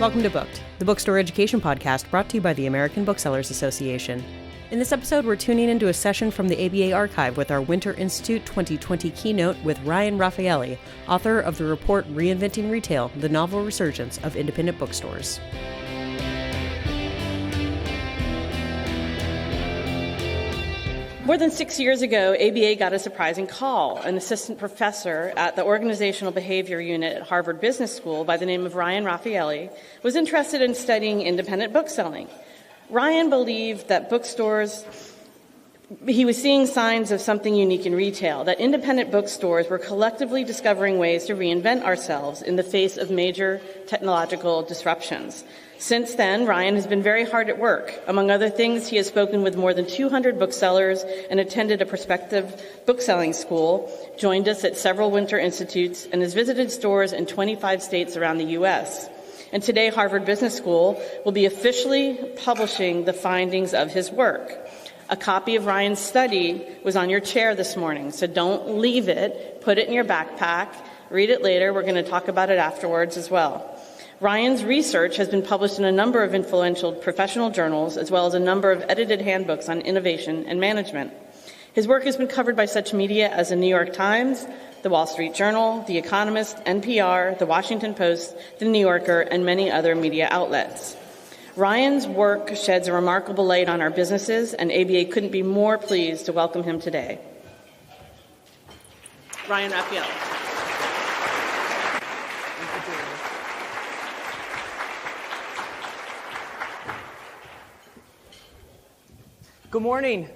Welcome to Booked, the bookstore education podcast brought to you by the American Booksellers Association. In this episode, we're tuning into a session from the ABA archive with our Winter Institute 2020 keynote with Raffaelli, author of the report Reinventing Retail, the novel resurgence of independent bookstores. More than 6 years ago, ABA got a surprising call. An assistant professor at the Organizational Behavior Unit at Harvard Business School by the name of Raffaelli was interested in studying independent bookselling. Ryan believed that bookstores, he was seeing signs of something unique in retail, that independent bookstores were collectively discovering ways to reinvent ourselves in the face of major technological disruptions. Since then, Ryan has been very hard at work. Among other things, he has spoken with more than 200 booksellers and attended a prospective bookselling school, joined us at several winter institutes, and has visited stores in 25 states around the U.S. And today, Harvard Business School will be officially publishing the findings of his work. A copy of Ryan's study was on your chair this morning, so don't leave it. Put it in your backpack. Read it later. We're going to talk about it afterwards as well. Ryan's research has been published in a number of influential professional journals, as well as a number of edited handbooks on innovation and management. His work has been covered by such media as the New York Times, the Wall Street Journal, The Economist, NPR, The Washington Post, The New Yorker, and many other media outlets. Ryan's work sheds a remarkable light on our businesses, and ABA couldn't be more pleased to welcome him today. Ryan Raffaelli. Good morning.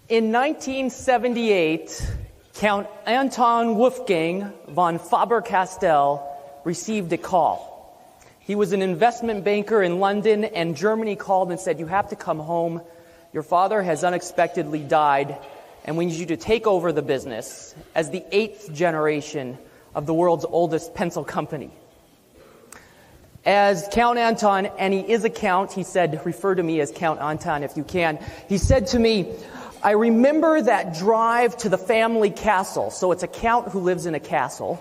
In 1978, Count Anton Wolfgang von Faber-Castell received a call. He was an investment banker in London, and Germany called and said, "You have to come home. Your father has unexpectedly died, and we need you to take over the business as the 8th generation of the world's oldest pencil company." As Count Anton, and he is a count, he said, refer to me as Count Anton if you can. He said to me, "I remember that drive to the family castle." So it's a count who lives in a castle.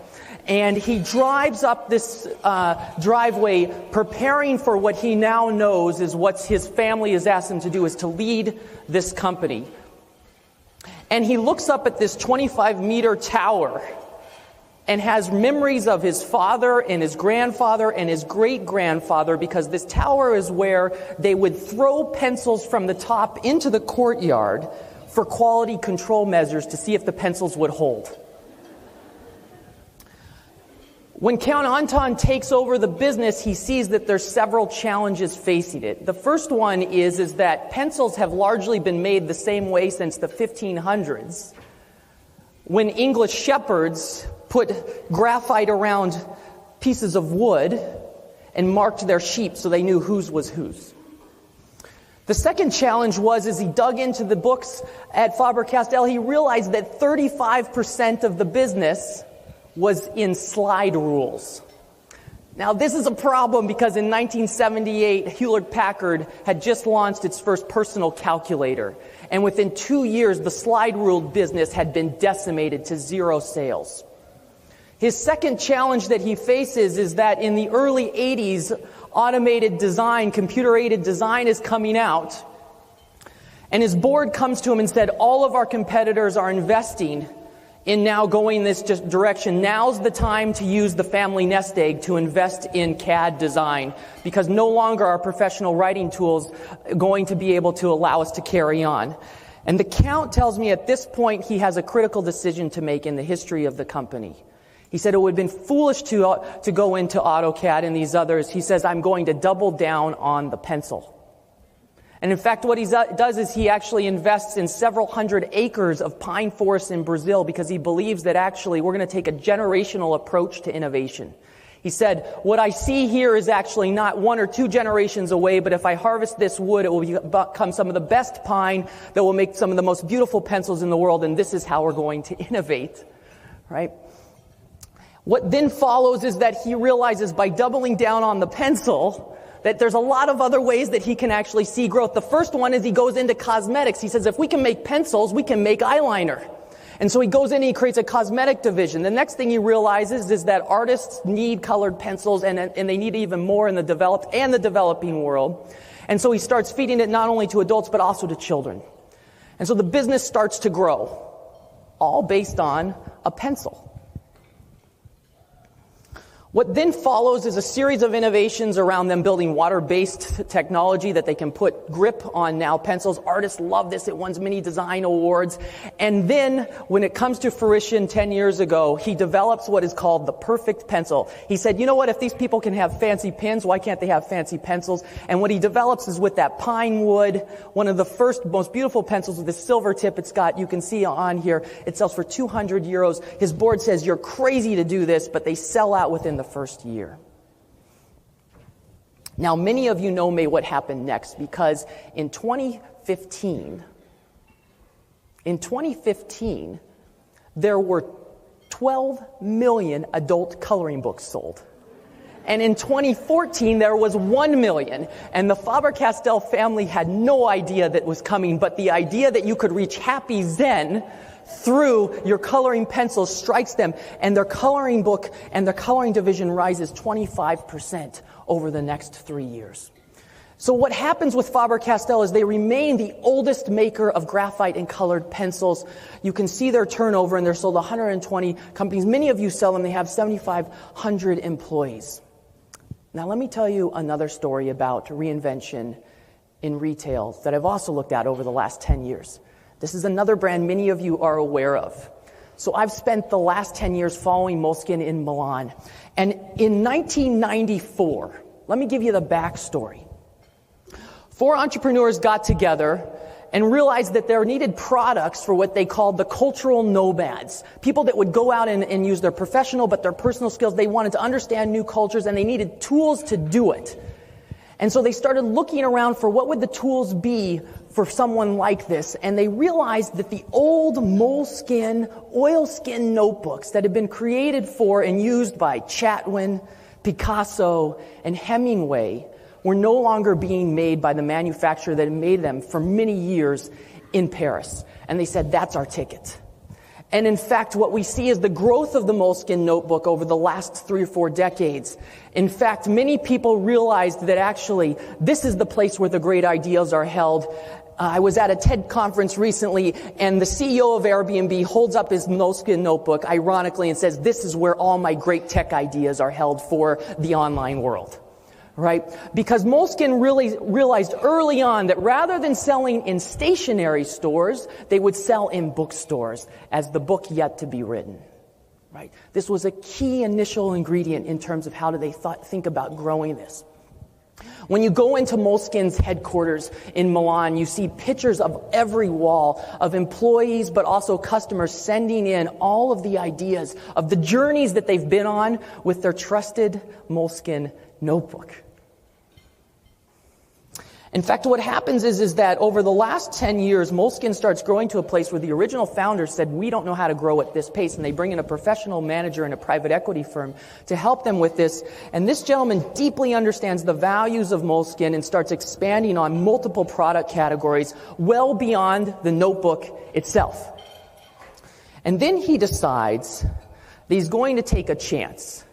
And he drives up this driveway preparing for what he now knows is what his family has asked him to do, is to lead this company. And he looks up at this 25-meter tower and has memories of his father and his grandfather and his great-grandfather, because this tower is where they would throw pencils from the top into the courtyard for quality control measures to see if the pencils would hold. When Count Anton takes over the business, he sees that there's several challenges facing it. The first one is that pencils have largely been made the same way since the 1500s, when English shepherds put graphite around pieces of wood and marked their sheep so they knew whose was whose. The second challenge was, as he dug into the books at Faber-Castell, he realized that 35% of the business was in slide rules. Now, this is a problem because in 1978, Hewlett-Packard had just launched its first personal calculator. And within 2 years, the slide rule business had been decimated to zero sales. His second challenge that he faces is that in the early 80s, automated design, computer-aided design is coming out. And his board comes to him and said, all of our competitors are investing in now going this direction. Now's the time to use the family nest egg to invest in CAD design, because no longer are professional writing tools going to be able to allow us to carry on. And the count tells me at this point he has a critical decision to make in the history of the company. He said it would have been foolish to go into AutoCAD and these others. He says, I'm going to double down on the pencil. And in fact, what he does is he actually invests in several hundred acres of pine forests in Brazil, because he believes that actually we're going to take a generational approach to innovation. He said, what I see here is actually not 1 or 2 generations away, but if I harvest this wood, it will become some of the best pine that will make some of the most beautiful pencils in the world, and this is how we're going to innovate, right? What then follows is that he realizes by doubling down on the pencil that there's a lot of other ways that he can actually see growth. The first one is he goes into cosmetics. He says, if we can make pencils, we can make eyeliner. And so he goes in and he creates a cosmetic division. The next thing he realizes is that artists need colored pencils, and they need even more in the developed and the developing world. And so he starts feeding it not only to adults, but also to children. And so the business starts to grow, all based on a pencil. What then follows is a series of innovations around them building water-based technology that they can put grip on now pencils. Artists love this. It wins many design awards. And then when it comes to fruition 10 years ago, he develops what is called the perfect pencil. He said, you know what, if these people can have fancy pens, why can't they have fancy pencils? And what he develops is with that pine wood, one of the first, most beautiful pencils with this silver tip it's got, you can see on here, it sells for 200 euros. His board says, you're crazy to do this, but they sell out within the first year. Now, many of you know what happened next, because in 2015, there were 12 million adult coloring books sold. And in 2014, there was 1 million. And the Faber-Castell family had no idea that was coming, but the idea that you could reach happy zen through your coloring pencil strikes them, and their coloring book and their coloring division rises 25% over the next 3 years. So what happens with Faber-Castell is they remain the oldest maker of graphite and colored pencils. You can see their turnover, and they're sold 120 companies. Many of you sell them. They have 7,500 employees. Now let me tell you another story about reinvention in retail that I've also looked at over the last 10 years. This is another brand many of you are aware of. So I've spent the last 10 years following Moleskine in Milan. And in 1994, let me give you the backstory. 4 entrepreneurs got together and realized that there needed products for what they called the cultural nomads. People that would go out and use their professional but their personal skills. They wanted to understand new cultures, and they needed tools to do it. And so they started looking around for what would the tools be for someone like this. And they realized that the old moleskin, oilskin notebooks that had been created for and used by Chatwin, Picasso, and Hemingway were no longer being made by the manufacturer that had made them for many years in Paris. And they said, that's our ticket. And in fact, what we see is the growth of the Moleskine notebook over the last 3 or 4 decades. In fact, many people realized that actually this is the place where the great ideas are held. I was at a TED conference recently, and the CEO of Airbnb holds up his Moleskine notebook, ironically, and says, this is where all my great tech ideas are held for the online world. Right? Because Moleskine really realized early on that rather than selling in stationery stores, they would sell in bookstores as the book yet to be written. Right? This was a key initial ingredient in terms of how do they think about growing this. When you go into Moleskine's headquarters in Milan, you see pictures of every wall of employees, but also customers sending in all of the ideas of the journeys that they've been on with their trusted Moleskine notebook. In fact, what happens is that over the last 10 years, Moleskine starts growing to a place where the original founders said, we don't know how to grow at this pace. And they bring in a professional manager and a private equity firm to help them with this. And this gentleman deeply understands the values of Moleskine and starts expanding on multiple product categories well beyond the notebook itself. And then he decides that he's going to take a chance.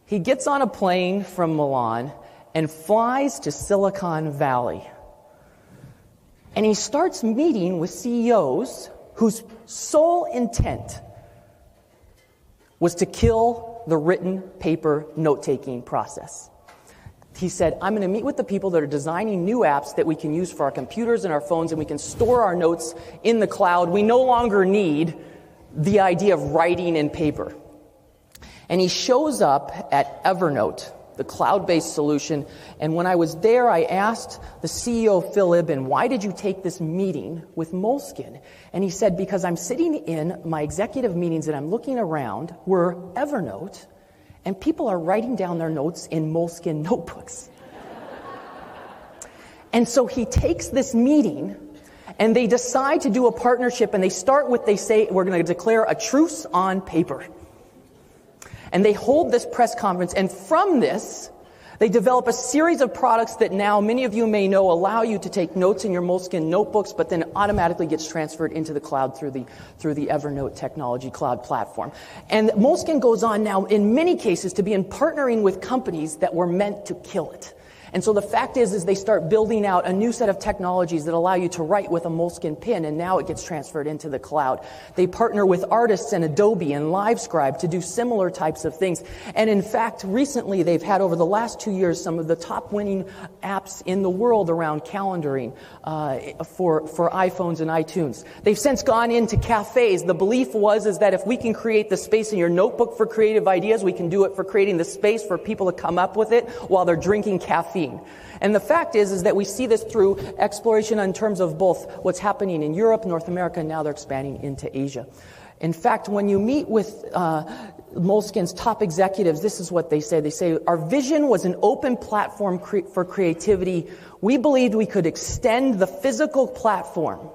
He gets on a plane from Milan and flies to Silicon Valley. And he starts meeting with CEOs whose sole intent was to kill the written paper note-taking process. He said, I'm going to meet with the people that are designing new apps that we can use for our computers and our phones, and we can store our notes in the cloud. We no longer need the idea of writing in paper. And he shows up at Evernote, the cloud-based solution. And when I was there, I asked the CEO, Phil Ibben, why did you take this meeting with Moleskine? And he said, because I'm sitting in my executive meetings and I'm looking around, we're Evernote, and people are writing down their notes in Moleskine notebooks. And so he takes this meeting, and they decide to do a partnership, and they start with, they say, we're going to declare a truce on paper. And they hold this press conference, and from this, They develop a series of products that now many of you may know allow you to take notes in your Moleskine notebooks, but then automatically gets transferred into the cloud through the Evernote technology cloud platform. And Moleskine goes on now, in many cases, to be in partnering with companies that were meant to kill it. And so the fact is they start building out a new set of technologies that allow you to write with a Moleskine pen, and now it gets transferred into the cloud. They partner with artists and Adobe and LiveScribe to do similar types of things. And in fact, recently they've had, over the last 2 years, some of the top winning apps in the world around calendaring for iPhones and iTunes. They've since gone into cafes. The belief is that if we can create the space in your notebook for creative ideas, we can do it for creating the space for people to come up with it while they're drinking caffeine. And the fact is that we see this through exploration in terms of both what's happening in Europe, North America, and now they're expanding into Asia. In fact, when you meet with Moleskine's top executives, this is what they say. They say, our vision was an open platform for creativity. We believed we could extend the physical platform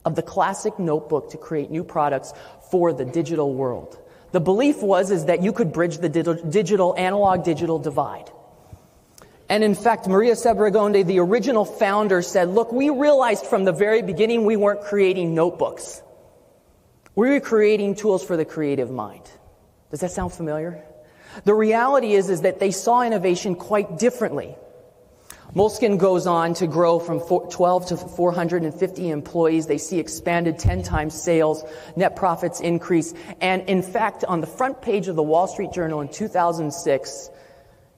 of the classic notebook to create new products for the digital world. The belief is that you could bridge the analog-digital divide. And in fact, Maria Sebregonde, the original founder, said, look, we realized from the very beginning we weren't creating notebooks. We were creating tools for the creative mind. Does that sound familiar? The reality is that they saw innovation quite differently. Moleskine goes on to grow from 12 to 450 employees. They see expanded 10 times sales, net profits increase. And in fact, on the front page of the Wall Street Journal in 2006,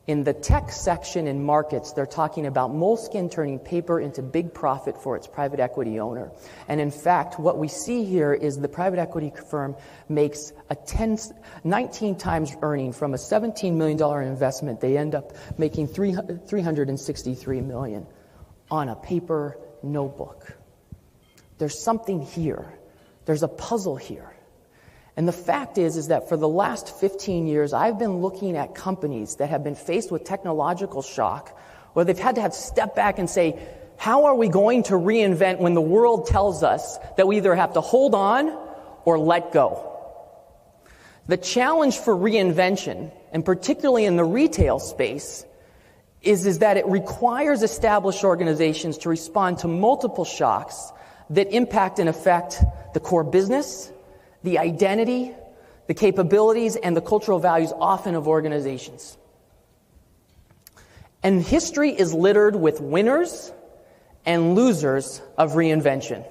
in the tech section in markets, they're talking about Moleskine turning paper into big profit for its private equity owner. And in fact, what we see here is the private equity firm makes a 19 times earning from a $17 million investment. They end up making $363 million on a paper notebook. There's something here. There's a puzzle here. And the fact is that for the last 15 years, I've been looking at companies that have been faced with technological shock, where they've had to have step back and say, how are we going to reinvent when the world tells us that we either have to hold on or let go? The challenge for reinvention, and particularly in the retail space, is that it requires established organizations to respond to multiple shocks that impact and affect the core business, the identity, the capabilities, and the cultural values often of organizations. And history is littered with winners and losers of reinvention.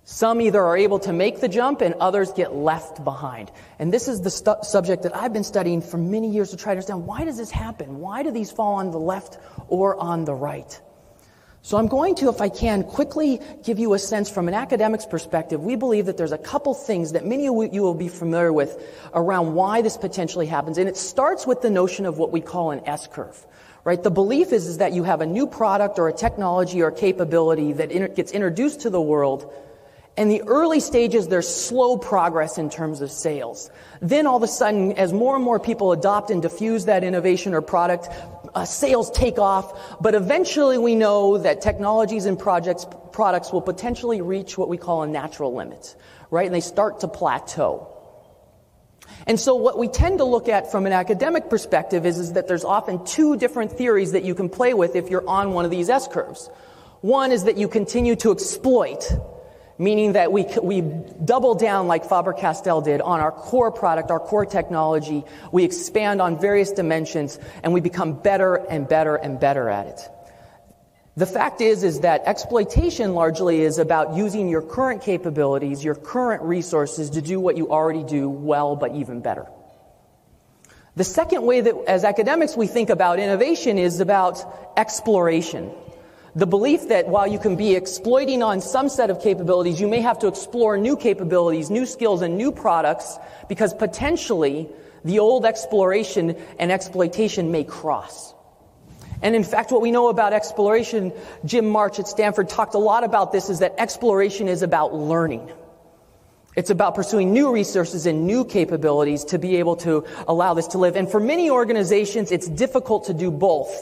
Some either are able to make the jump and others get left behind. And this is the subject that I've been studying for many years to try to understand, why does this happen? Why do these fall on the left or on the right? So I'm going to, if I can, quickly give you a sense from an academic's perspective. We believe that there's a couple things that many of you will be familiar with around why this potentially happens. And it starts with the notion of what we call an S-curve. Right? The belief is that you have a new product or a technology or capability that gets introduced to the world. In the early stages, there's slow progress in terms of sales. Then all of a sudden, as more and more people adopt and diffuse that innovation or product, sales take off. But eventually we know that technologies and products will potentially reach what we call a natural limit, right? And they start to plateau. And so what we tend to look at from an academic perspective is that there's often two different theories that you can play with if you're on one of these S-curves. One is that you continue to exploit, meaning that we double down like Faber-Castell did on our core product, our core technology. We expand on various dimensions, and we become better and better and better at it. The fact is that exploitation largely is about using your current capabilities, your current resources to do what you already do well, but even better. The second way that, as academics, we think about innovation is about exploration. The belief that while you can be exploiting on some set of capabilities, you may have to explore new capabilities, new skills, and new products, because potentially the old exploration and exploitation may cross. And in fact, what we know about exploration, Jim March at Stanford talked a lot about this, is that exploration is about learning. It's about pursuing new resources and new capabilities to be able to allow this to live. And for many organizations, it's difficult to do both,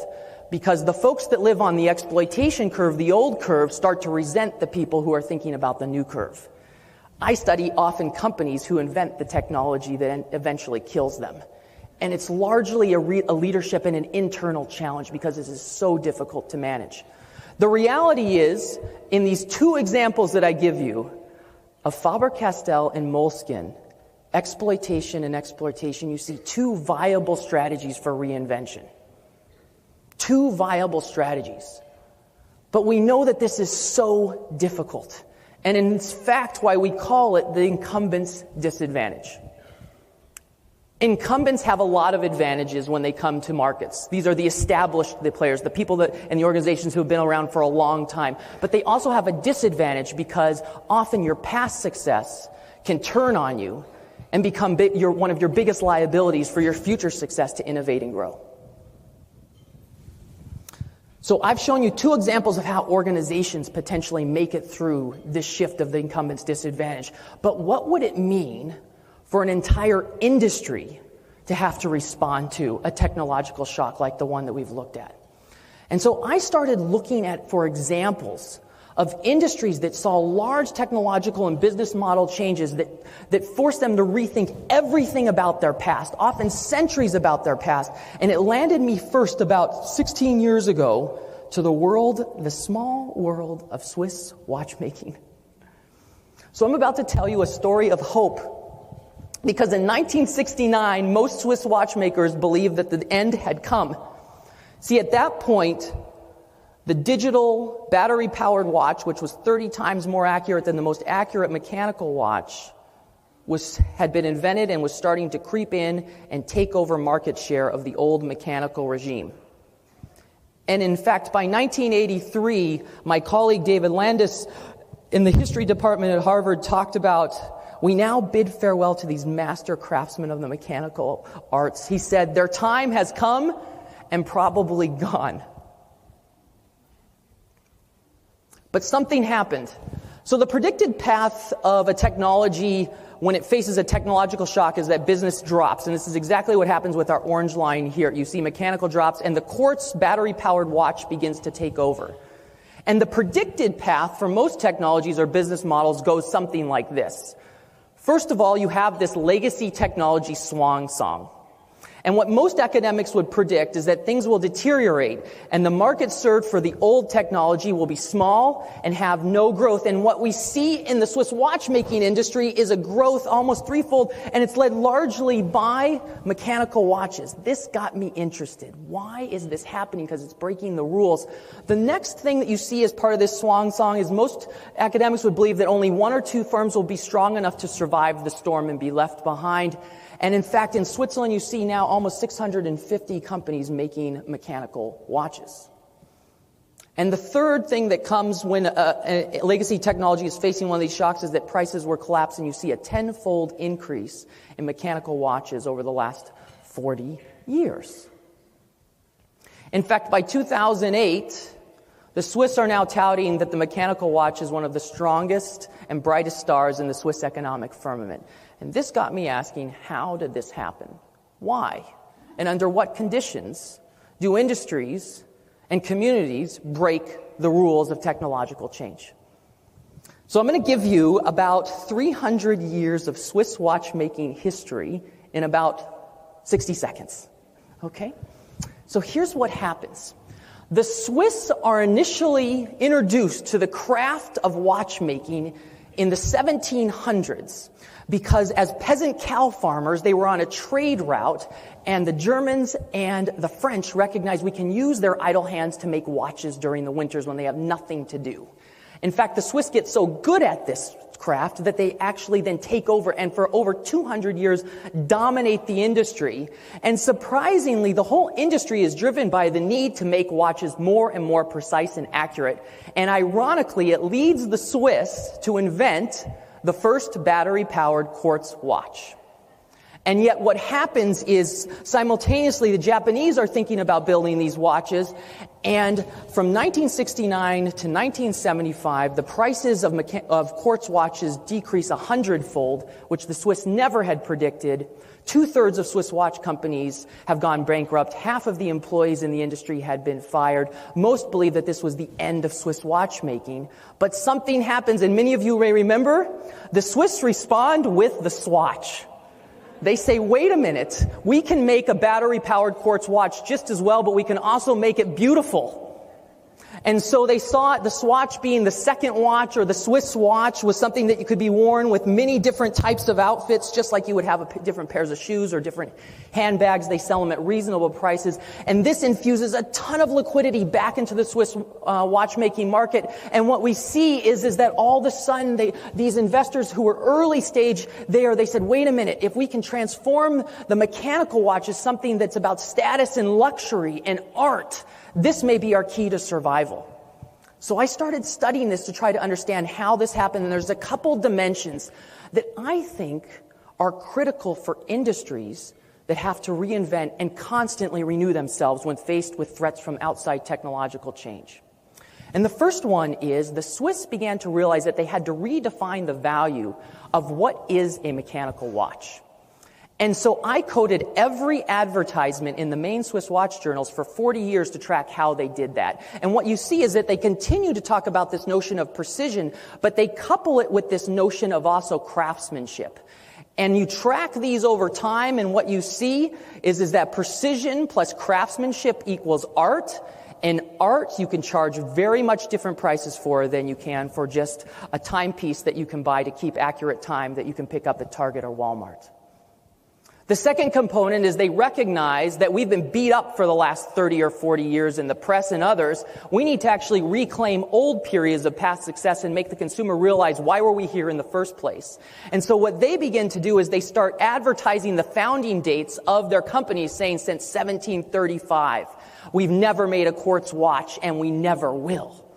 because the folks that live on the exploitation curve, the old curve, start to resent the people who are thinking about the new curve. I study often companies who invent the technology that eventually kills them. And it's largely a leadership and an internal challenge because this is so difficult to manage. The reality is, in these two examples that I give you, of Faber-Castell and Moleskine, exploitation and exploitation, you see two viable strategies for reinvention. Two viable strategies. But we know that this is so difficult. And in fact, why we call it the incumbent's disadvantage. Incumbents have a lot of advantages when they come to markets. These are the established players, the people and the organizations who have been around for a long time. But they also have a disadvantage because often your past success can turn on you and become one of your biggest liabilities for your future success to innovate and grow. So I've shown you two examples of how organizations potentially make it through this shift of the incumbent's disadvantage. But what would it mean for an entire industry to have to respond to a technological shock like the one that we've looked at? And so I started looking for examples of industries that saw large technological and business model changes that forced them to rethink everything about their past, often centuries about their past. And it landed me first about 16 years ago to the small world of Swiss watchmaking. So I'm about to tell you a story of hope. Because in 1969, most Swiss watchmakers believed that the end had come. See, at that point, the digital battery-powered watch, which was 30 times more accurate than the most accurate mechanical watch, had been invented and was starting to creep in and take over market share of the old mechanical regime. And in fact, by 1983, my colleague David Landis in the history department at Harvard talked about, we now bid farewell to these master craftsmen of the mechanical arts. He said, their time has come and probably gone. But something happened. So the predicted path of a technology when it faces a technological shock is that business drops. And this is exactly what happens with our orange line here. You see mechanical drops and the quartz battery-powered watch begins to take over. And the predicted path for most technologies or business models goes something like this. First of all, you have this legacy technology swan song. And what most academics would predict is that things will deteriorate and the market served for the old technology will be small and have no growth. And what we see in the Swiss watchmaking industry is a growth almost threefold, and it's led largely by mechanical watches. This got me interested. Why is this happening? Because it's breaking the rules. The next thing that you see as part of this swan song is most academics would believe that only one or two firms will be strong enough to survive the storm and be left behind. And in fact, in Switzerland, you see now almost 650 companies making mechanical watches. And the third thing that comes when a legacy technology is facing one of these shocks is that prices will collapse, and you see a 10-fold increase in mechanical watches over the last 40 years. In fact, by 2008, the Swiss are now touting that the mechanical watch is one of the strongest and brightest stars in the Swiss economic firmament. And this got me asking, how did this happen? Why? And under what conditions do industries and communities break the rules of technological change? So I'm going to give you about 300 years of Swiss watchmaking history in about 60 seconds. Okay? So here's what happens. The Swiss are initially introduced to the craft of watchmaking in the 1700s because as peasant cow farmers, they were on a trade route, and the Germans and the French recognized we can use their idle hands to make watches during the winters when they have nothing to do. In fact, the Swiss get so good at this craft that they actually then take over and for over 200 years dominate the industry. And surprisingly, the whole industry is driven by the need to make watches more and more precise and accurate. And ironically, it leads the Swiss to invent the first battery-powered quartz watch. And yet what happens is simultaneously the Japanese are thinking about building these watches, and from 1969 to 1975, the prices of quartz watches decrease 100-fold, which the Swiss never had predicted. 2/3 of Swiss watch companies have gone bankrupt. Half of the employees in the industry had been fired. Most believe that this was the end of Swiss watchmaking. But something happens, and many of you may remember, the Swiss respond with the Swatch. they say, wait a minute, we can make a battery-powered quartz watch just as well, but we can also make it beautiful. And so they saw the Swatch being the second watch, or the Swiss watch, was something that you could be worn with many different types of outfits, just like you would have different pairs of shoes or different handbags. They sell them at reasonable prices. And this infuses a ton of liquidity back into the Swiss watchmaking market. And what we see is that all of a sudden, these investors who were early stage there, they said, wait a minute, if we can transform the mechanical watch as something that's about status and luxury and art, this may be our key to survival. So I started studying this to try to understand how this happened, and there's a couple dimensions that I think are critical for industries that have to reinvent and constantly renew themselves when faced with threats from outside technological change. And the first one is the Swiss began to realize that they had to redefine the value of what is a mechanical watch. And so I coded every advertisement in the main Swiss watch journals for 40 years to track how they did that. And what you see is that they continue to talk about this notion of precision, but they couple it with this notion of also craftsmanship. And you track these over time, and what you see is that precision plus craftsmanship equals art. And art you can charge very much different prices for than you can for just a timepiece that you can buy to keep accurate time that you can pick up at Target or Walmart. The second component is they recognize that we've been beat up for the last 30 or 40 years in the press and others. We need to actually reclaim old periods of past success and make the consumer realize why were we here in the first place. And so what they begin to do is they start advertising the founding dates of their companies, saying since 1735, we've never made a quartz watch and we never will.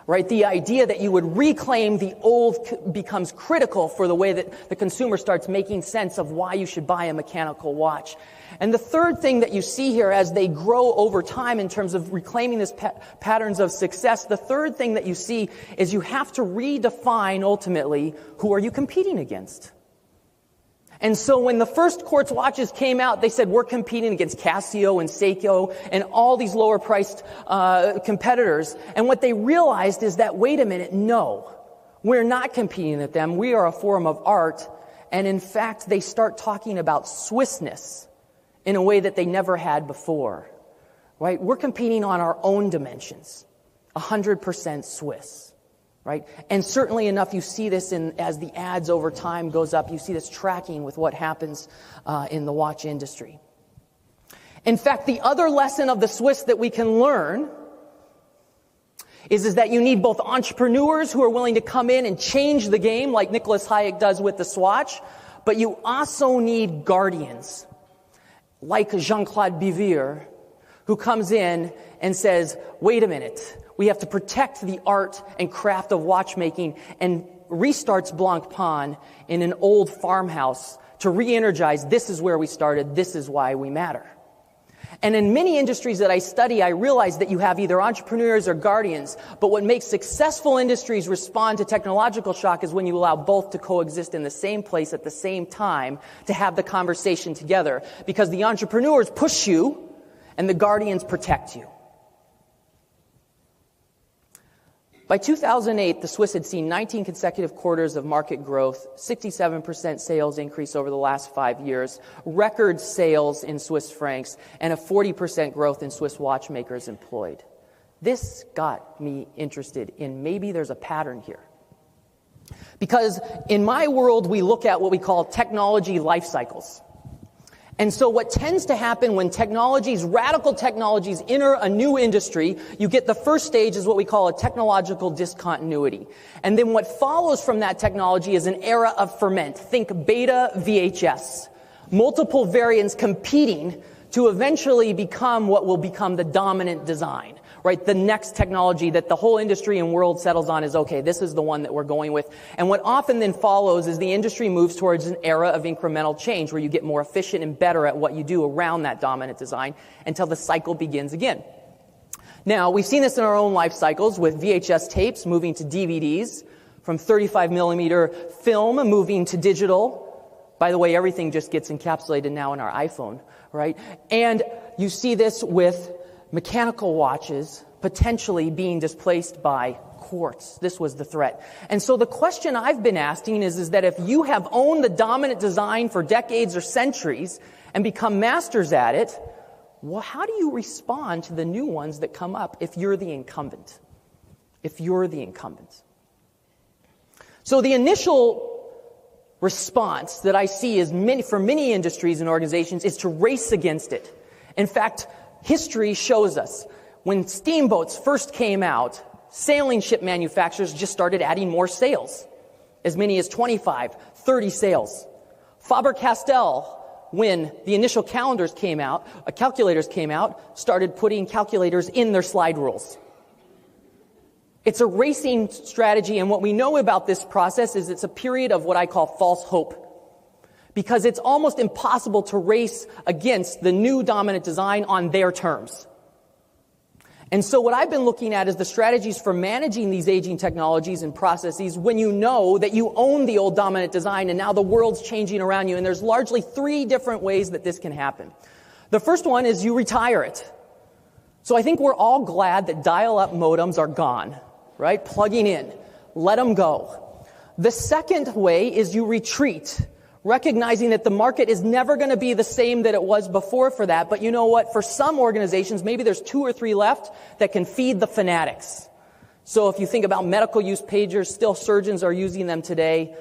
Right? The idea that you would reclaim the old becomes critical for the way that the consumer starts making sense of why you should buy a mechanical watch. And the third thing that you see here as they grow over time in terms of reclaiming this patterns of success, the third thing that you see is you have to redefine ultimately who are you competing against. And so when the first quartz watches came out, they said, we're competing against Casio and Seiko and all these lower priced competitors. And what they realized is that, wait a minute, no, we're not competing with them. We are a form of art. And in fact, they start talking about Swissness in a way that they never had before. Right? We're competing on our own dimensions, 100% Swiss. Right? And certainly enough, you see this as the ads over time goes up, you see this tracking with what happens in the watch industry. In fact, the other lesson of the Swiss that we can learn is that you need both entrepreneurs who are willing to come in and change the game, like Nicholas Hayek does with the Swatch, but you also need guardians, like Jean-Claude Bivir, who comes in and says, wait a minute, we have to protect the art and craft of watchmaking, and restarts Blancpain in an old farmhouse to re-energize, this is where we started, this is why we matter. And in many industries that I study, I realize that you have either entrepreneurs or guardians, but what makes successful industries respond to technological shock is when you allow both to coexist in the same place at the same time to have the conversation together, because the entrepreneurs push you and the guardians protect you. By 2008, the Swiss had seen 19 consecutive quarters of market growth, 67% sales increase over the last 5 years, record sales in Swiss francs, and a 40% growth in Swiss watchmakers employed. This got me interested in maybe there's a pattern here. Because in my world, we look at what we call technology life cycles. And so what tends to happen when radical technologies enter a new industry, you get the first stage is what we call a technological discontinuity. And then what follows from that technology is an era of ferment. Think beta VHS. Multiple variants competing to eventually become what will become the dominant design. Right? The next technology that the whole industry and world settles on is, okay, this is the one that we're going with. And what often then follows is the industry moves towards an era of incremental change where you get more efficient and better at what you do around that dominant design until the cycle begins again. Now, we've seen this in our own life cycles with VHS tapes moving to DVDs, from 35 millimeter film moving to digital. By the way, everything just gets encapsulated now in our iPhone, right? And you see this with mechanical watches potentially being displaced by courts. This was the threat. And so the question I've been asking is that if you have owned the dominant design for decades or centuries and become masters at it, well, how do you respond to the new ones that come up if you're the incumbent? So the initial response that I see is for many industries and organizations is to race against it. In fact, history shows us when steamboats first came out, sailing ship manufacturers just started adding more sails, as many as 25, 30 sails. Faber-Castell, when the initial calculators came out, started putting calculators in their slide rules. It's a racing strategy, and what we know about this process is it's a period of what I call false hope, because it's almost impossible to race against the new dominant design on their terms. And so what I've been looking at is the strategies for managing these aging technologies and processes when you know that you own the old dominant design and now the world's changing around you. And there's largely 3 different ways that this can happen. The first one is you retire it. So I think we're all glad that dial-up modems are gone, right? Plugging in. Let them go. The second way is you retreat, recognizing that the market is never going to be the same that it was before for that. But you know what? For some organizations, maybe there's 2 or 3 left that can feed the fanatics. So if you think about medical use pagers, still surgeons are using them today.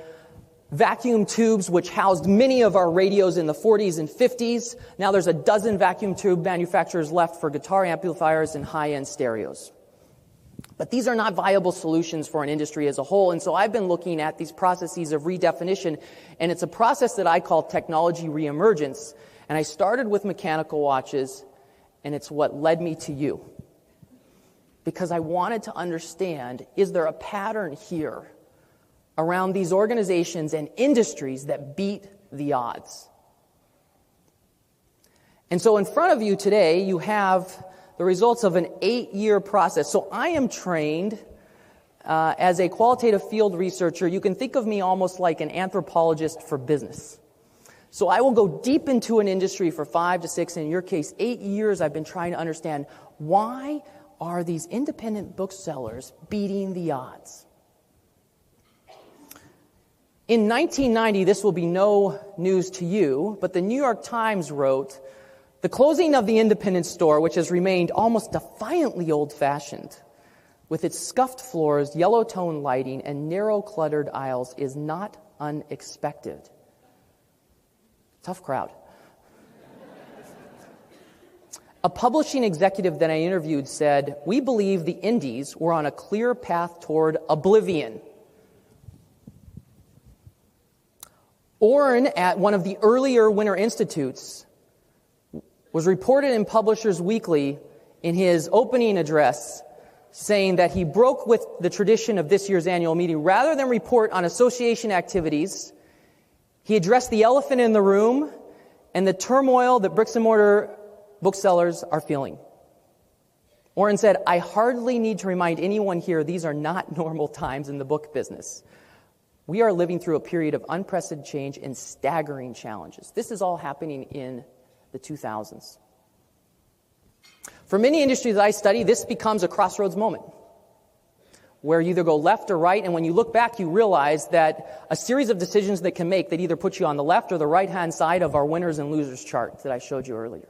Vacuum tubes, which housed many of our radios in the 40s and 50s. Now there's a dozen vacuum tube manufacturers left for guitar amplifiers and high-end stereos. But these are not viable solutions for an industry as a whole. And so I've been looking at these processes of redefinition, and it's a process that I call technology reemergence. And I started with mechanical watches, and it's what led me to you. Because I wanted to understand, is there a pattern here around these organizations and industries that beat the odds? And so in front of you today, you have the results of an 8-year process. So I am trained as a qualitative field researcher. You can think of me almost like an anthropologist for business. So I will go deep into an industry for 5 to 6, in your case, 8 years. I've been trying to understand, why are these independent booksellers beating the odds? In 1990, this will be no news to you, but the New York Times wrote, "The closing of the independent store, which has remained almost defiantly old-fashioned, with its scuffed floors, yellow-tone lighting, and narrow, cluttered aisles, is not unexpected." Tough crowd. A publishing executive that I interviewed said, "We believe the indies were on a clear path toward oblivion." Orrin, at one of the earlier Winter Institutes, was reported in Publishers Weekly in his opening address saying that he broke with the tradition of this year's annual meeting. Rather than report on association activities, he addressed the elephant in the room and the turmoil that bricks and mortar booksellers are feeling. Orrin said, "I hardly need to remind anyone here these are not normal times in the book business. We are living through a period of unprecedented change and staggering challenges." This is all happening in the 2000s. For many industries that I study, this becomes a crossroads moment where you either go left or right, and when you look back, you realize that a series of decisions that can make that either put you on the left or the right-hand side of our winners and losers chart that I showed you earlier.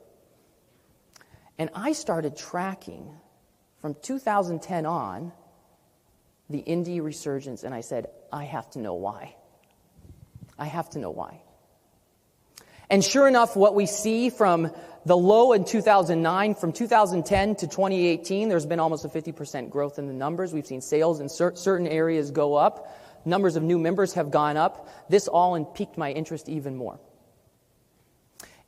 And I started tracking from 2010 on the indie resurgence, and I said, I have to know why. I have to know why. And sure enough, what we see from the low in 2009, from 2010 to 2018, there's been almost a 50% growth in the numbers. We've seen sales in certain areas go up. Numbers of new members have gone up. This all piqued my interest even more.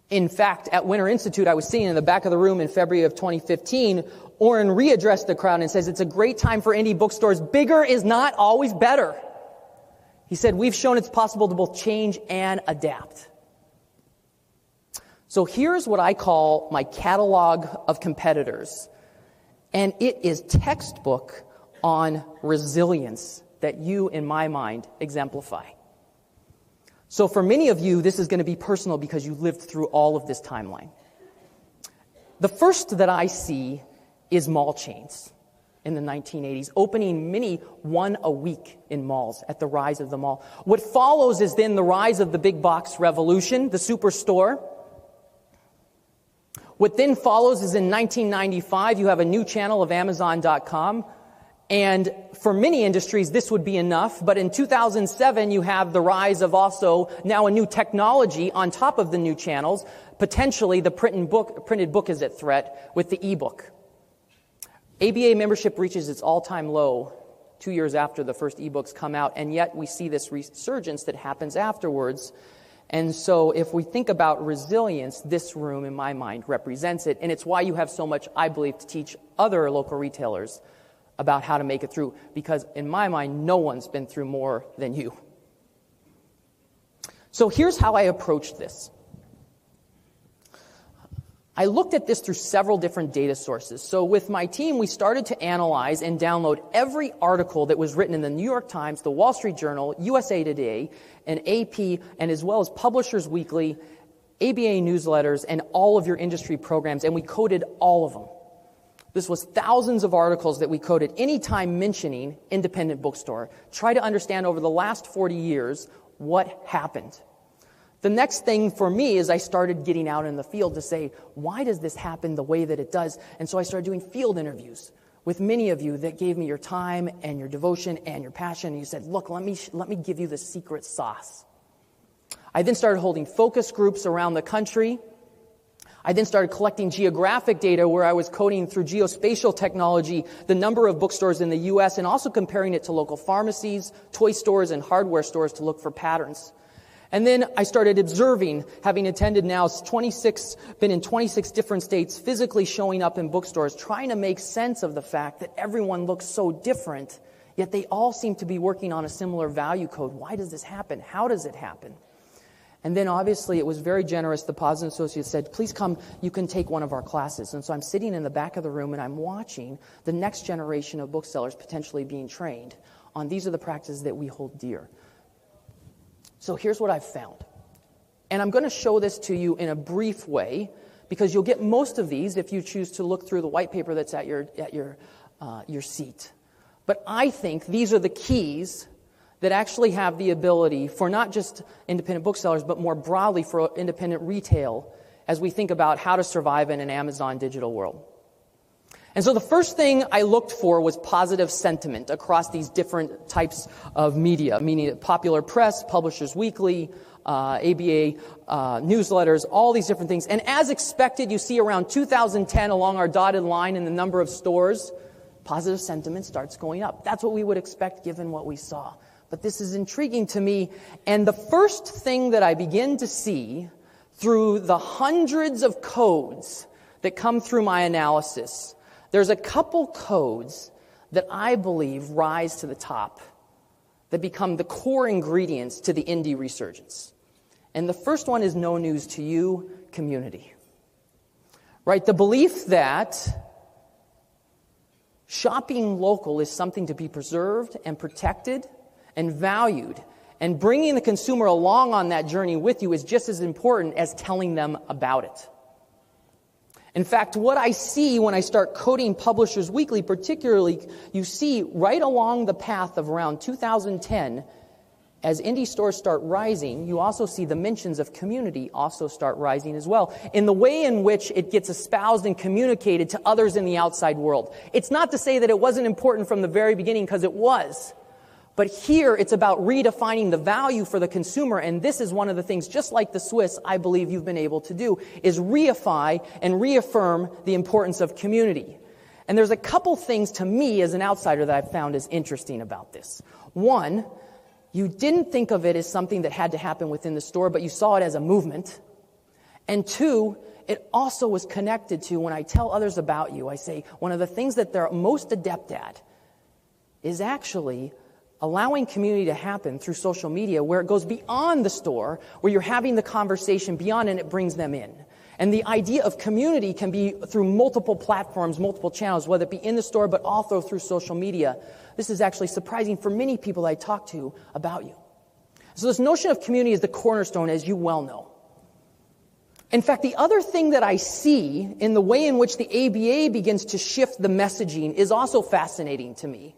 In fact, at Winter Institute, I was sitting in the back of the room in February of 2015. Orrin readdressed the crowd and says, "It's a great time for indie bookstores. Bigger is not always better." He said, "We've shown it's possible to both change and adapt." So here's what I call my catalog of competitors. And it is textbook on resilience that you, in my mind, exemplify. So for many of you, this is going to be personal because you lived through all of this timeline. The first that I see is mall chains. in the 1980s, opening many one a week in malls at the rise of the mall. What follows is then the rise of the big box revolution, the superstore. What then follows is in 1995, you have a new channel of Amazon.com. And for many industries, this would be enough. But in 2007, you have the rise of also now a new technology on top of the new channels. Potentially, the printed book is at threat with the ebook. ABA membership reaches its all-time low 2 years after the first ebooks come out, and yet we see this resurgence that happens afterwards. And so if we think about resilience, this room, in my mind, represents it. And it's why you have so much, I believe, to teach other local retailers about how to make it through, because in my mind, no one's been through more than you. So here's how I approached this. I looked at this through several different data sources. So with my team, we started to analyze and download every article that was written in the New York Times, the Wall Street Journal, USA Today, and AP, and as well as Publishers Weekly, ABA newsletters, and all of your industry programs, and we coded all of them. This was thousands of articles that we coded anytime mentioning independent bookstore. Try to understand over the last 40 years what happened. The next thing for me is I started getting out in the field to say, why does this happen the way that it does? And so I started doing field interviews with many of you that gave me your time and your devotion and your passion. And you said, look, let me give you the secret sauce. I then started holding focus groups around the country. I then started collecting geographic data where I was coding through geospatial technology the number of bookstores in the U.S. and also comparing it to local pharmacies, toy stores, and hardware stores to look for patterns. And then I started observing, having attended now been in 26 different states, physically showing up in bookstores, trying to make sense of the fact that everyone looks so different, yet they all seem to be working on a similar value code. Why does this happen? How does it happen? And then obviously it was very generous. The Positive Associates said, please come, you can take one of our classes. And so I'm sitting in the back of the room and I'm watching the next generation of booksellers potentially being trained on these are the practices that we hold dear. So here's what I've found. And I'm going to show this to you in a brief way because you'll get most of these if you choose to look through the white paper that's at your seat. But I think these are the keys that actually have the ability for not just independent booksellers, but more broadly for independent retail as we think about how to survive in an Amazon digital world. And so the first thing I looked for was positive sentiment across these different types of media, meaning popular press, Publishers Weekly, ABA newsletters, all these different things. And as expected, you see around 2010 along our dotted line in the number of stores, positive sentiment starts going up. That's what we would expect given what we saw. But this is intriguing to me. And the first thing that I begin to see through the hundreds of codes that come through my analysis, there's a couple codes that I believe rise to the top that become the core ingredients to the indie resurgence. And the first one is no news to you, community. Right? The belief that shopping local is something to be preserved and protected and valued. And bringing the consumer along on that journey with you is just as important as telling them about it. In fact, what I see when I start coding Publishers Weekly, particularly, you see right along the path of around 2010, as indie stores start rising, you also see the mentions of community also start rising as well, in the way in which it gets espoused and communicated to others in the outside world. It's not to say that it wasn't important from the very beginning, because it was. But here, it's about redefining the value for the consumer, and this is one of the things, just like the Swiss, I believe you've been able to do, is reify and reaffirm the importance of community. And there's a couple things to me as an outsider that I've found is interesting about this. One, you didn't think of it as something that had to happen within the store, but you saw it as a movement. And two, it also was connected to, when I tell others about you, I say one of the things that they're most adept at is actually allowing community to happen through social media, where it goes beyond the store, where you're having the conversation beyond and it brings them in. And the idea of community can be through multiple platforms, multiple channels, whether it be in the store, but also through social media. This is actually surprising for many people I talk to about you. So this notion of community is the cornerstone, as you well know. In fact, the other thing that I see in the way in which the ABA begins to shift the messaging is also fascinating to me.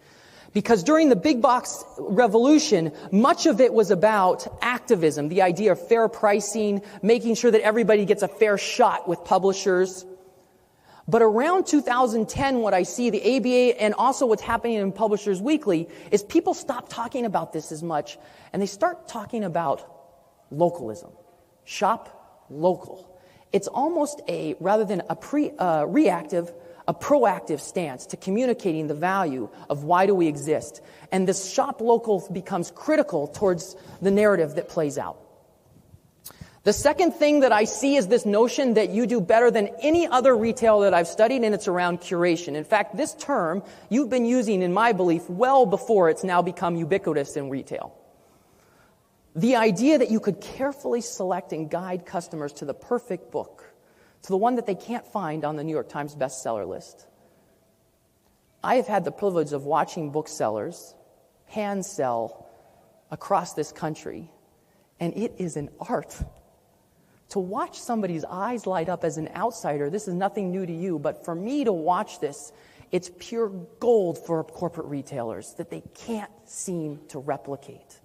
Because during the big box revolution, much of it was about activism, the idea of fair pricing, making sure that everybody gets a fair shot with publishers. But around 2010, what I see, the ABA and also what's happening in Publishers Weekly, is people stop talking about this as much, and they start talking about localism. Shop local. It's almost rather than a reactive, a proactive stance to communicating the value of why do we exist. And this shop local becomes critical towards the narrative that plays out. The second thing that I see is this notion that you do better than any other retail that I've studied, and it's around curation. In fact, this term you've been using, in my belief, well before it's now become ubiquitous in retail. The idea that you could carefully select and guide customers to the perfect book, to the one that they can't find on the New York Times bestseller list. I have had the privilege of watching booksellers hand sell across this country, and it is an art. To watch somebody's eyes light up as an outsider, this is nothing new to you, but for me to watch this, it's pure gold for corporate retailers that they can't seem to replicate.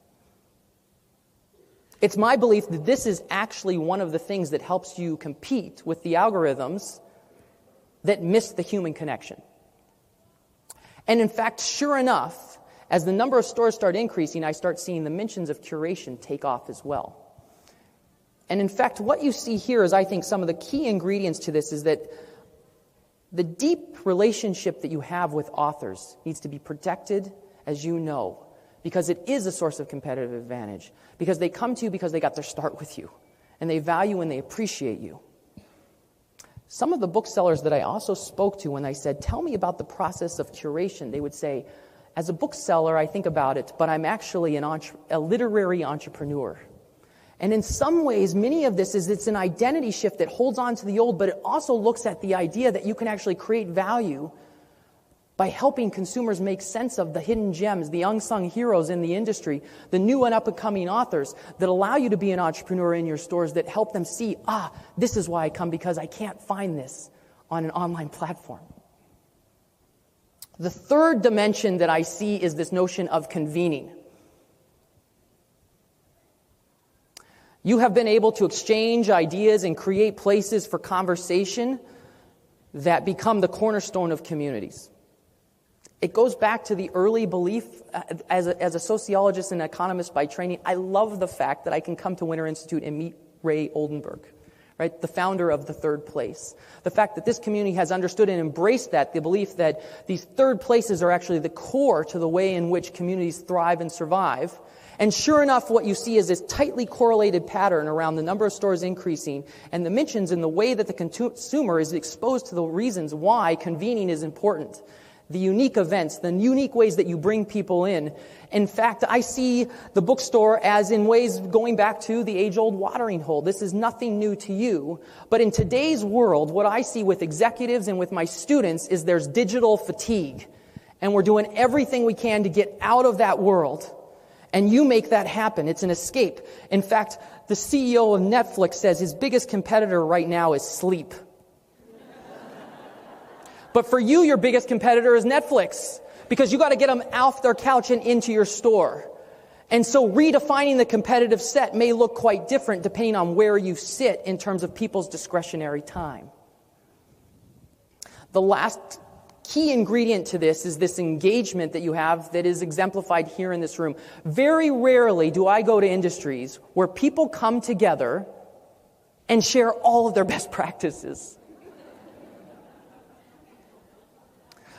It's my belief that this is actually one of the things that helps you compete with the algorithms that miss the human connection. And in fact, sure enough, as the number of stores start increasing, I start seeing the mentions of curation take off as well. And in fact, what you see here is, I think, some of the key ingredients to this is that the deep relationship that you have with authors needs to be protected, as you know, because it is a source of competitive advantage. Because they come to you because they got their start with you, and they value and they appreciate you. Some of the booksellers that I also spoke to when I said, tell me about the process of curation, they would say, as a bookseller, I think about it, but I'm actually a literary entrepreneur. And in some ways, many of this is it's an identity shift that holds on to the old, but it also looks at the idea that you can actually create value by helping consumers make sense of the hidden gems, the unsung heroes in the industry, the new and up-and-coming authors that allow you to be an entrepreneur in your stores, that help them see, this is why I come, because I can't find this on an online platform. The third dimension that I see is this notion of convening. You have been able to exchange ideas and create places for conversation that become the cornerstone of communities. It goes back to the early belief, as a sociologist and economist by training, I love the fact that I can come to Winter Institute and meet Ray Oldenburg, right, the founder of the Third Place. The fact that this community has understood and embraced that, the belief that these third places are actually the core to the way in which communities thrive and survive. And sure enough, what you see is this tightly correlated pattern around the number of stores increasing and the mentions in the way that the consumer is exposed to the reasons why convening is important. The unique events, the unique ways that you bring people in. In fact, I see the bookstore as in ways going back to the age-old watering hole. This is nothing new to you. But in today's world, what I see with executives and with my students is there's digital fatigue. And we're doing everything we can to get out of that world. And you make that happen. It's an escape. In fact, the CEO of Netflix says his biggest competitor right now is sleep. But for you, your biggest competitor is Netflix, because you got to get them off their couch and into your store. And so redefining the competitive set may look quite different depending on where you sit in terms of people's discretionary time. The last key ingredient to this is this engagement that you have that is exemplified here in this room. Very rarely do I go to industries where people come together and share all of their best practices.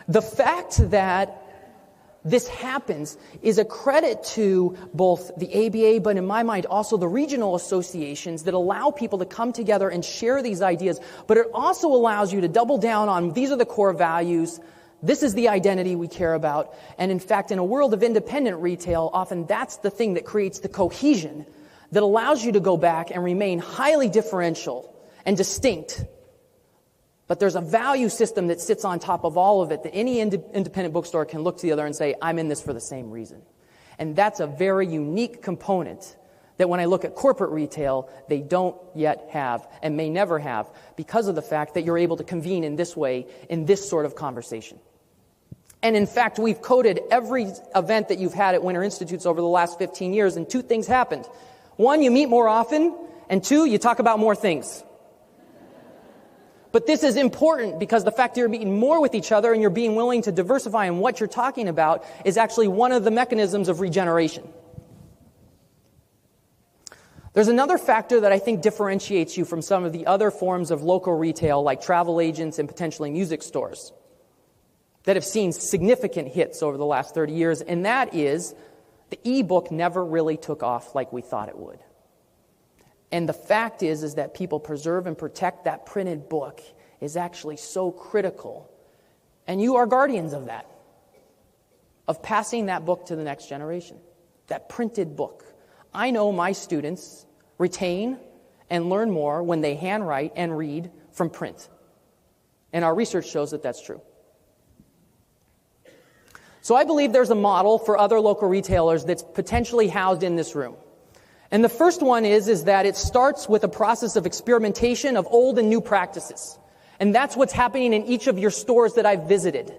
The fact that this happens is a credit to both the ABA, but in my mind also the regional associations that allow people to come together and share these ideas. But it also allows you to double down on these are the core values, this is the identity we care about. And in fact, in a world of independent retail, often that's the thing that creates the cohesion that allows you to go back and remain highly differential and distinct. But there's a value system that sits on top of all of it that any independent bookstore can look to the other and say, I'm in this for the same reason. And that's a very unique component that when I look at corporate retail, they don't yet have and may never have, because of the fact that you're able to convene in this way, in this sort of conversation. And in fact, we've coded every event that you've had at Winter Institutes over the last 15 years, and two things happened. One, you meet more often, and two, you talk about more things. But this is important because the fact that you're meeting more with each other and you're being willing to diversify in what you're talking about is actually one of the mechanisms of regeneration. There's another factor that I think differentiates you from some of the other forms of local retail, like travel agents and potentially music stores, that have seen significant hits over the last 30 years, and that is the e-book never really took off like we thought it would. And the fact is that people preserve and protect that printed book is actually so critical. And you are guardians of that, of passing that book to the next generation, that printed book. I know my students retain and learn more when they handwrite and read from print. And our research shows that that's true. So I believe there's a model for other local retailers that's potentially housed in this room. And the first one is that it starts with a process of experimentation of old and new practices. And that's what's happening in each of your stores that I've visited.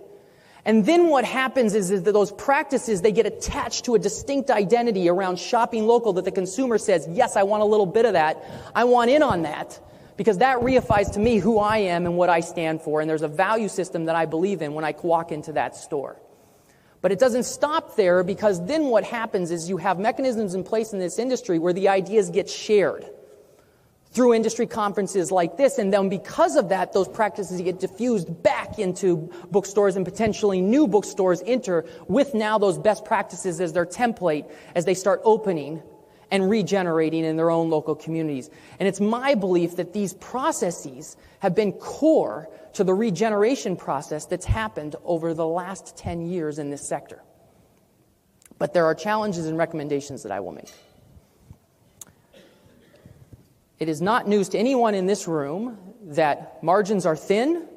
And then what happens is that those practices, they get attached to a distinct identity around shopping local that the consumer says, yes, I want a little bit of that. I want in on that, because that reifies to me who I am and what I stand for. And there's a value system that I believe in when I walk into that store. But it doesn't stop there, because then what happens is you have mechanisms in place in this industry where the ideas get shared through industry conferences like this, and then because of that, those practices get diffused back into bookstores, and potentially new bookstores enter with now those best practices as their template as they start opening and regenerating in their own local communities. And it's my belief that these processes have been core to the regeneration process that's happened over the last 10 years in this sector. But there are challenges and recommendations that I will make. It is not news to anyone in this room that margins are thin.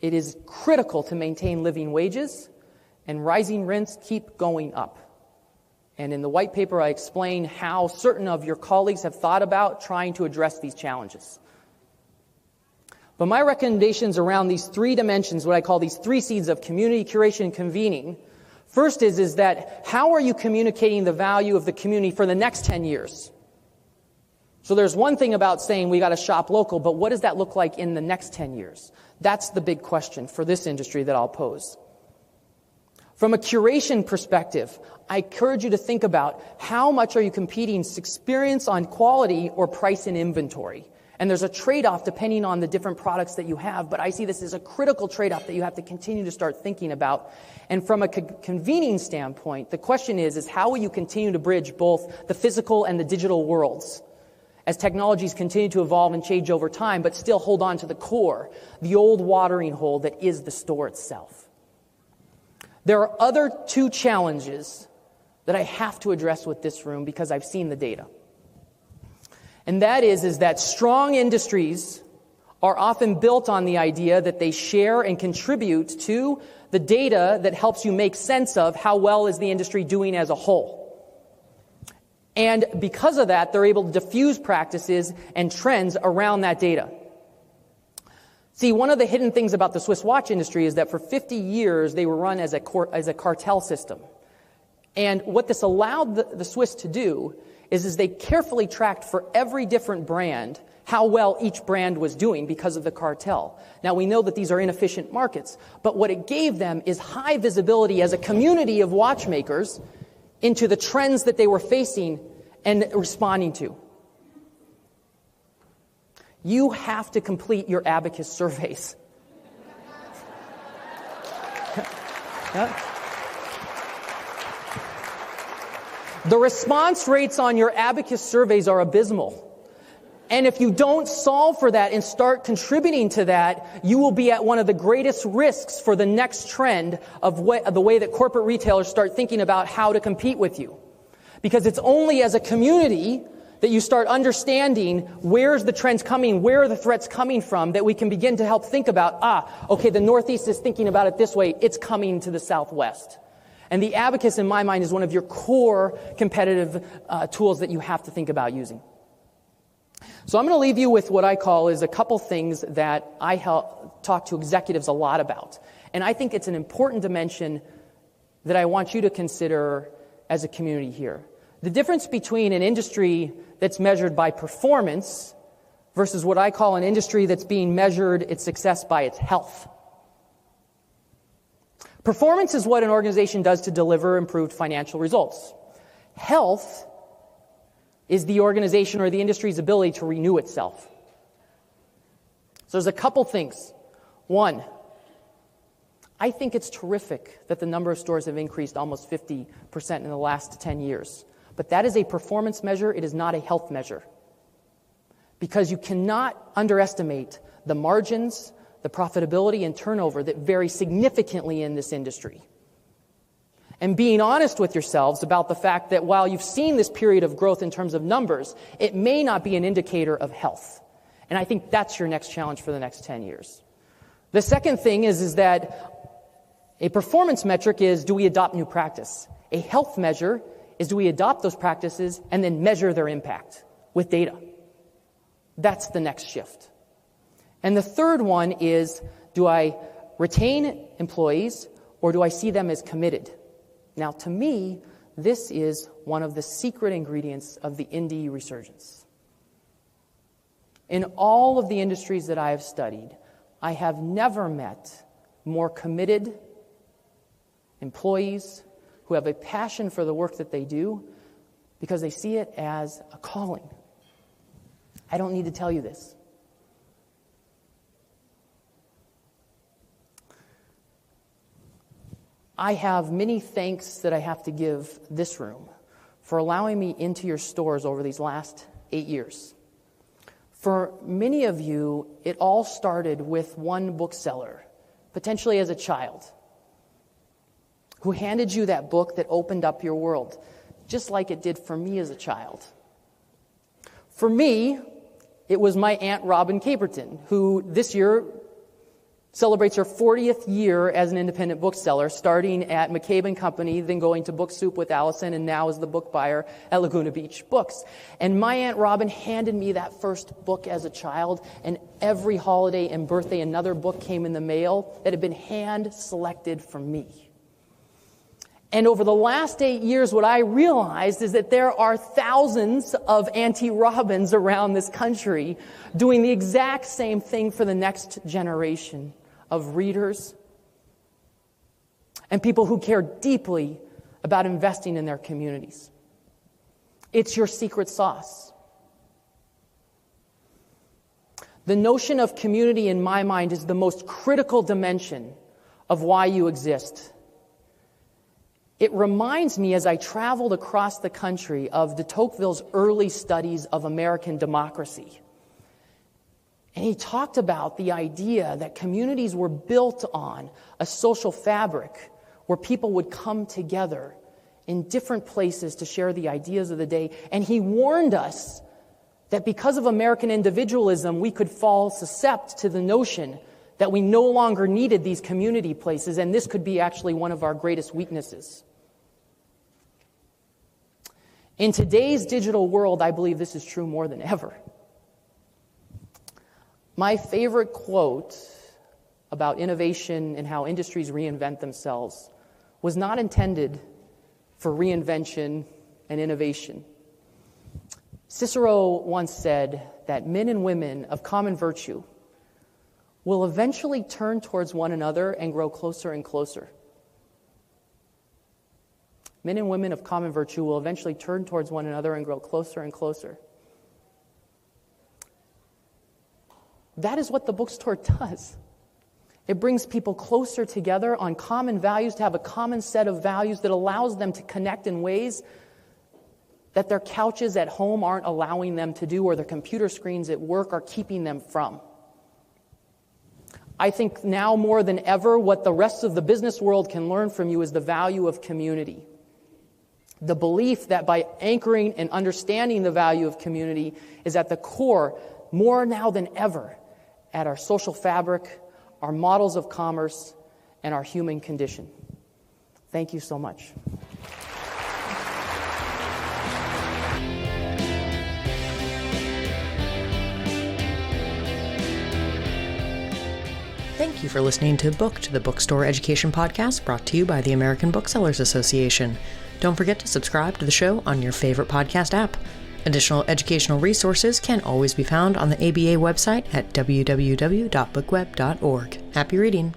It is critical to maintain living wages, and rising rents keep going up. And in the white paper, I explain how certain of your colleagues have thought about trying to address these challenges. But my recommendations around these three dimensions, what I call these three seeds of community, curation, and convening, first is that how are you communicating the value of the community for the next 10 years? So there's one thing about saying we got to shop local, but what does that look like in the next 10 years? That's the big question for this industry that I'll pose. From a curation perspective, I encourage you to think about how much are you competing experience on quality or price and inventory. And there's a trade-off depending on the different products that you have, but I see this as a critical trade-off that you have to continue to start thinking about. And from a convening standpoint, the question is how will you continue to bridge both the physical and the digital worlds as technologies continue to evolve and change over time, but still hold on to the core, the old watering hole that is the store itself. There are other two challenges that I have to address with this room because I've seen the data. And that is that strong industries are often built on the idea that they share and contribute to the data that helps you make sense of how well is the industry doing as a whole. And because of that, they're able to diffuse practices and trends around that data. See, one of the hidden things about the Swiss watch industry is that for 50 years they were run as a cartel system. And what this allowed the Swiss to do is they carefully tracked for every different brand how well each brand was doing because of the cartel. Now, we know that these are inefficient markets, but what it gave them is high visibility as a community of watchmakers into the trends that they were facing and responding to. You have to complete your abacus surveys. Yeah. The response rates on your abacus surveys are abysmal. And if you don't solve for that and start contributing to that, you will be at one of the greatest risks for the next trend of the way that corporate retailers start thinking about how to compete with you. Because it's only as a community that you start understanding where's the trends coming, where are the threats coming from, that we can begin to help think about, okay, the Northeast is thinking about it this way, it's coming to the Southwest. And the abacus, in my mind, is one of your core competitive tools that you have to think about using. So I'm going to leave you with what I call is a couple things that I talk to executives a lot about. And I think it's an important dimension that I want you to consider as a community here. The difference between an industry that's measured by performance versus what I call an industry that's being measured its success by its health. Performance is what an organization does to deliver improved financial results. Health is the organization or the industry's ability to renew itself. So there's a couple things. One, I think it's terrific that the number of stores have increased almost 50% in the last 10 years. But that is a performance measure. It is not a health measure. Because you cannot underestimate the margins, the profitability, and turnover that vary significantly in this industry. And being honest with yourselves about the fact that while you've seen this period of growth in terms of numbers, it may not be an indicator of health. And I think that's your next challenge for the next 10 years. The second thing is that a performance metric is, do we adopt new practice? A health measure is, do we adopt those practices and then measure their impact with data? That's the next shift. And the third one is, do I retain employees or do I see them as committed? Now, to me, this is one of the secret ingredients of the indie resurgence. In all of the industries that I have studied, I have never met more committed employees who have a passion for the work that they do because they see it as a calling. I don't need to tell you this. I have many thanks that I have to give this room for allowing me into your stores over these last 8 years. For many of you, it all started with one bookseller, potentially as a child, who handed you that book that opened up your world, just like it did for me as a child. For me, it was my Aunt Robin Caperton, who this year celebrates her 40th year as an independent bookseller, starting at McCabe & Company, then going to Book Soup with Allison, and now is the book buyer at Laguna Beach Books. And my Aunt Robin handed me that first book as a child, and every holiday and birthday, another book came in the mail that had been hand-selected for me. And over the last 8 years, what I realized is that there are thousands of Auntie Robins around this country doing the exact same thing for the next generation of readers and people who care deeply about investing in their communities. It's your secret sauce. The notion of community, in my mind, is the most critical dimension of why you exist. It reminds me, as I traveled across the country, of de Tocqueville's early studies of American democracy. And he talked about the idea that communities were built on a social fabric where people would come together in different places to share the ideas of the day. And he warned us that because of American individualism, we could fall suscept to the notion that we no longer needed these community places, and this could be actually one of our greatest weaknesses. In today's digital world, I believe this is true more than ever. My favorite quote about innovation and how industries reinvent themselves was not intended for reinvention and innovation. Cicero once said that men and women of common virtue will eventually turn towards one another and grow closer and closer. Men and women of common virtue will eventually turn towards one another and grow closer and closer. That is what the bookstore does. It brings people closer together on common values, to have a common set of values that allows them to connect in ways that their couches at home aren't allowing them to do, or their computer screens at work are keeping them from. I think now more than ever, what the rest of the business world can learn from you is the value of community. The belief that by anchoring and understanding the value of community is at the core, more now than ever, at our social fabric, our models of commerce, and our human condition. Thank you so much. Thank you for listening to Booked, the Bookstore Education Podcast brought to you by the American Booksellers Association. Don't forget to subscribe to the show on your favorite podcast app. Additional educational resources can always be found on the ABA website at www.bookweb.org. Happy reading!